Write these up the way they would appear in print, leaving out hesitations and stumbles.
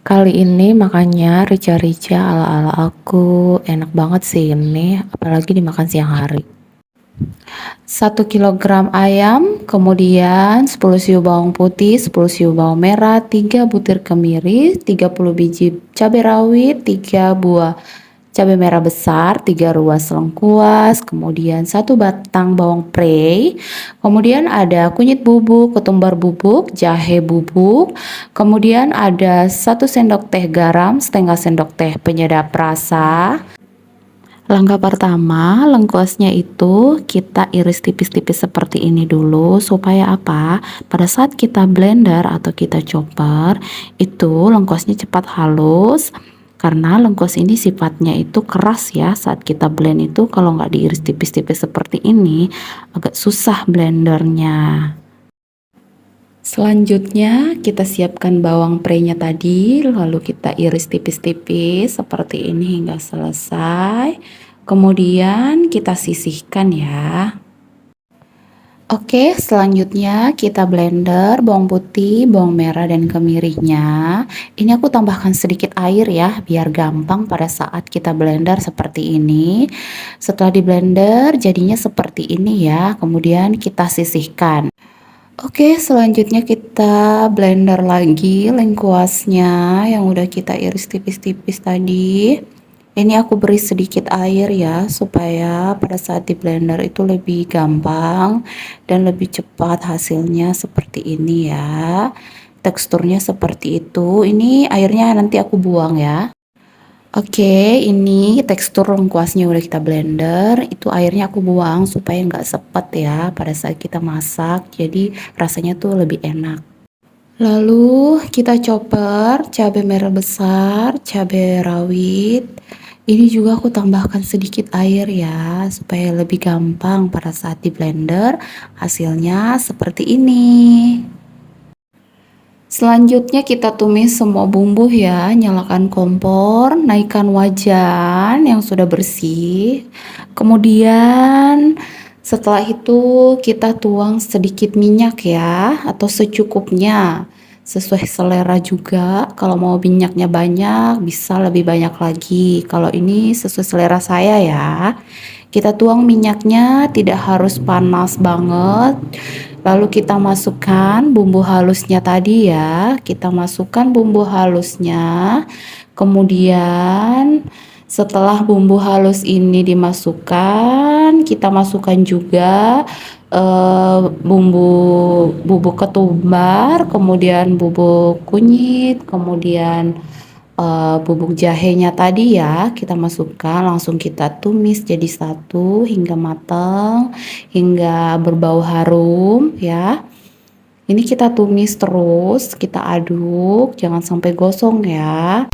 Kali ini makannya rica-rica ala-ala aku, enak banget sih ini, apalagi dimakan siang hari. 1 kilogram ayam, kemudian 10 siu bawang putih, 10 siu bawang merah, 3 butir kemiri, 30 biji cabai rawit, 3 buah cabai merah besar, 3 ruas lengkuas, kemudian 1 batang bawang prei, kemudian ada kunyit bubuk, ketumbar bubuk, jahe bubuk, kemudian ada 1 sendok teh garam, setengah sendok teh penyedap rasa. Langkah pertama, lengkuasnya itu kita iris tipis-tipis seperti ini dulu, supaya apa? Pada saat kita blender atau kita chopper, itu lengkuasnya cepat halus. Karena lengkuas ini sifatnya itu keras ya, saat kita blend itu kalau nggak diiris tipis-tipis seperti ini, agak susah blendernya. Selanjutnya kita siapkan bawang prei-nya tadi, lalu kita iris tipis-tipis seperti ini hingga selesai. Kemudian kita sisihkan ya. Oke, selanjutnya kita blender bawang putih, bawang merah, dan kemirinya. Ini aku tambahkan sedikit air ya, biar gampang pada saat kita blender seperti ini. Setelah di blender jadinya seperti ini ya, kemudian kita sisihkan. Oke, selanjutnya kita blender lagi lengkuasnya yang udah kita iris tipis-tipis tadi. Ini aku beri sedikit air ya, supaya pada saat di blender itu lebih gampang dan lebih cepat hasilnya seperti ini ya. Teksturnya seperti itu. Ini airnya nanti aku buang ya. Oke, ini tekstur lengkuasnya udah kita blender, itu airnya aku buang supaya nggak sepet ya pada saat kita masak, jadi rasanya tuh lebih enak. Lalu kita chopper cabai merah besar, cabai rawit. Ini juga aku tambahkan sedikit air ya, supaya lebih gampang pada saat di blender hasilnya seperti ini. Selanjutnya kita tumis semua bumbu ya, nyalakan kompor, naikkan wajan yang sudah bersih. Kemudian setelah itu kita tuang sedikit minyak ya, atau secukupnya. Sesuai selera juga, kalau mau minyaknya banyak bisa lebih banyak lagi. Kalau ini sesuai selera saya ya. Kita tuang minyaknya, tidak harus panas banget. Lalu kita masukkan bumbu halusnya tadi ya. Kita masukkan bumbu halusnya. Kemudian setelah bumbu halus ini dimasukkan, kita masukkan juga bumbu bubuk ketumbar, kemudian bubuk kunyit, kemudian bubuk jahenya tadi ya, kita masukkan, langsung kita tumis jadi satu hingga matang, hingga berbau harum ya. Ini kita tumis terus, kita aduk, jangan sampai gosong ya.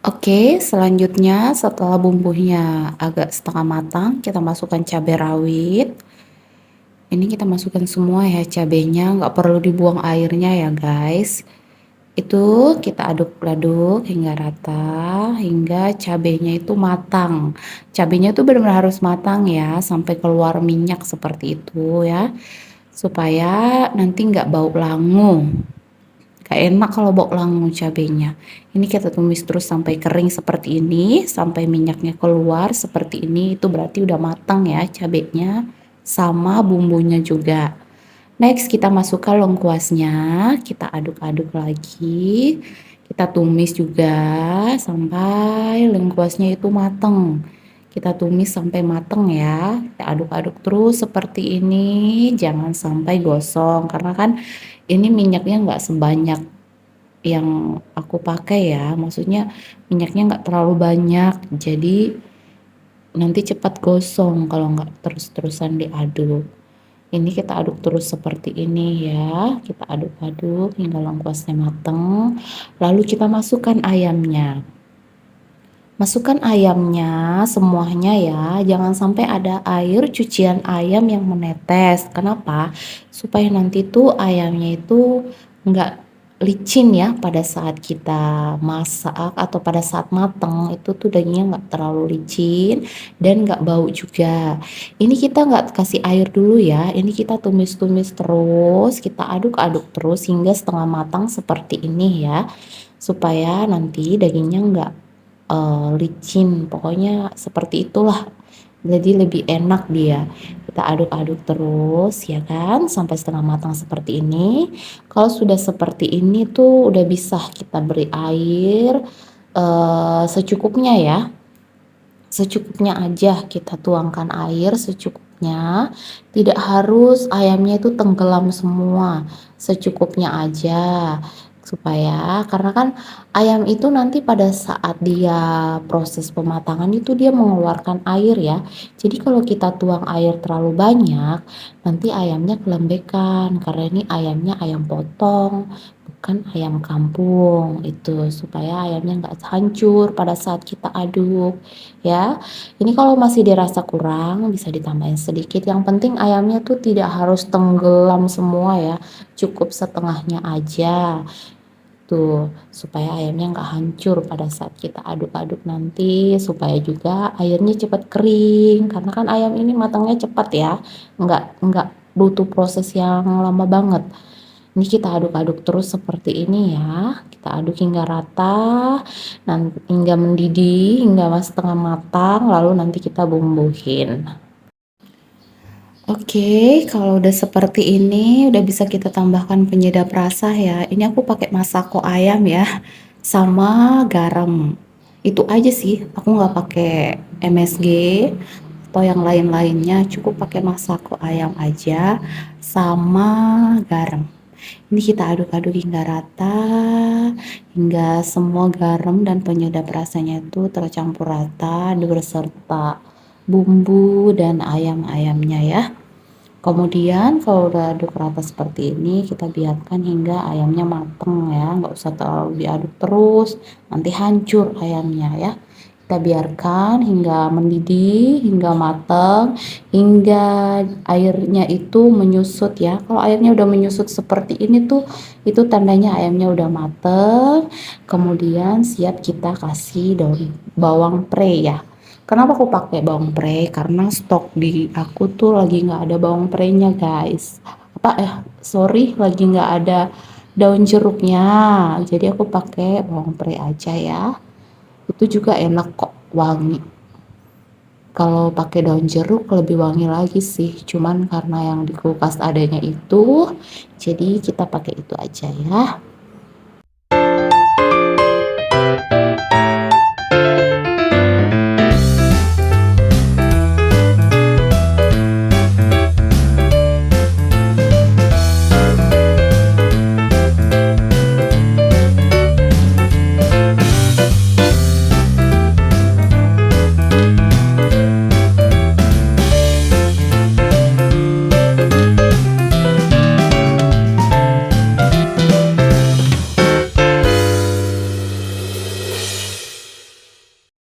Oke, selanjutnya setelah bumbunya agak setengah matang, kita masukkan cabai rawit. Ini kita masukkan semua ya cabenya, nggak perlu dibuang airnya ya guys. Itu kita aduk-aduk hingga rata, hingga cabenya itu matang. Cabenya itu benar-benar harus matang ya, sampai keluar minyak seperti itu ya. Supaya nanti nggak bau langu. Gak enak kalau bau langu cabenya. Ini kita tumis terus sampai kering seperti ini, sampai minyaknya keluar seperti ini. Itu berarti udah matang ya cabenya, sama bumbunya juga. Next kita masukkan lengkuasnya, kita aduk-aduk lagi. Kita tumis juga sampai lengkuasnya itu matang. Kita tumis sampai matang ya. Kita aduk-aduk terus seperti ini, jangan sampai gosong karena kan ini minyaknya nggak sebanyak yang aku pakai ya, maksudnya minyaknya nggak terlalu banyak, jadi nanti cepat gosong kalau nggak terus-terusan diaduk. Ini kita aduk terus seperti ini ya, kita aduk-aduk hingga lengkuasnya mateng, lalu kita masukkan ayamnya. Masukkan ayamnya semuanya ya, jangan sampai ada air cucian ayam yang menetes. Kenapa? Supaya nanti tuh ayamnya itu nggak licin ya pada saat kita masak atau pada saat mateng itu tuh dagingnya nggak terlalu licin dan nggak bau juga. Ini kita nggak kasih air dulu ya, ini kita tumis-tumis terus, kita aduk-aduk terus hingga setengah matang seperti ini ya, supaya nanti dagingnya nggak licin, pokoknya seperti itulah. Jadi lebih enak dia. Kita aduk-aduk terus ya kan, sampai setengah matang seperti ini. Kalau sudah seperti ini tuh udah bisa kita beri air, secukupnya ya. Secukupnya aja kita tuangkan air secukupnya, tidak harus ayamnya itu tenggelam semua, secukupnya aja. Supaya karena kan ayam itu nanti pada saat dia proses pematangan itu dia mengeluarkan air ya. Jadi kalau kita tuang air terlalu banyak, nanti ayamnya kelembekan karena ini ayamnya ayam potong, bukan ayam kampung. Itu supaya ayamnya nggak hancur pada saat kita aduk ya. Ini kalau masih dirasa kurang bisa ditambahin sedikit. Yang penting ayamnya tuh tidak harus tenggelam semua ya, cukup setengahnya aja. Tuh, supaya ayamnya nggak hancur pada saat kita aduk-aduk nanti, supaya juga airnya cepat kering. Karena kan ayam ini matangnya cepat ya, nggak butuh proses yang lama banget. Ini kita aduk-aduk terus seperti ini ya, kita aduk hingga rata, nanti hingga mendidih, hingga setengah matang, lalu nanti kita bumbuhin. Oke, kalau udah seperti ini, udah bisa kita tambahkan penyedap rasa ya. Ini aku pakai masako ayam ya, sama garam. Itu aja sih, aku nggak pakai MSG atau yang lain-lainnya, cukup pakai masako ayam aja sama garam. Ini kita aduk-aduk hingga rata, hingga semua garam dan penyedap rasanya itu tercampur rata beserta bumbu dan ayam-ayamnya ya. Kemudian kalau udah aduk rata seperti ini, kita biarkan hingga ayamnya mateng ya, nggak usah terlalu diaduk terus, nanti hancur ayamnya ya. Kita biarkan hingga mendidih, hingga mateng, hingga airnya itu menyusut ya. Kalau airnya udah menyusut seperti ini tuh, itu tandanya ayamnya udah mateng. Kemudian siap kita kasih daun bawang pre ya. Kenapa aku pakai bawang pre? Karena stok di aku tuh lagi nggak ada bawang prenya guys. Sorry, lagi nggak ada daun jeruknya. Jadi aku pakai bawang pre aja ya. Itu juga enak kok, wangi. Kalau pakai daun jeruk lebih wangi lagi sih, cuman karena yang di kulkas adanya itu, jadi kita pakai itu aja ya.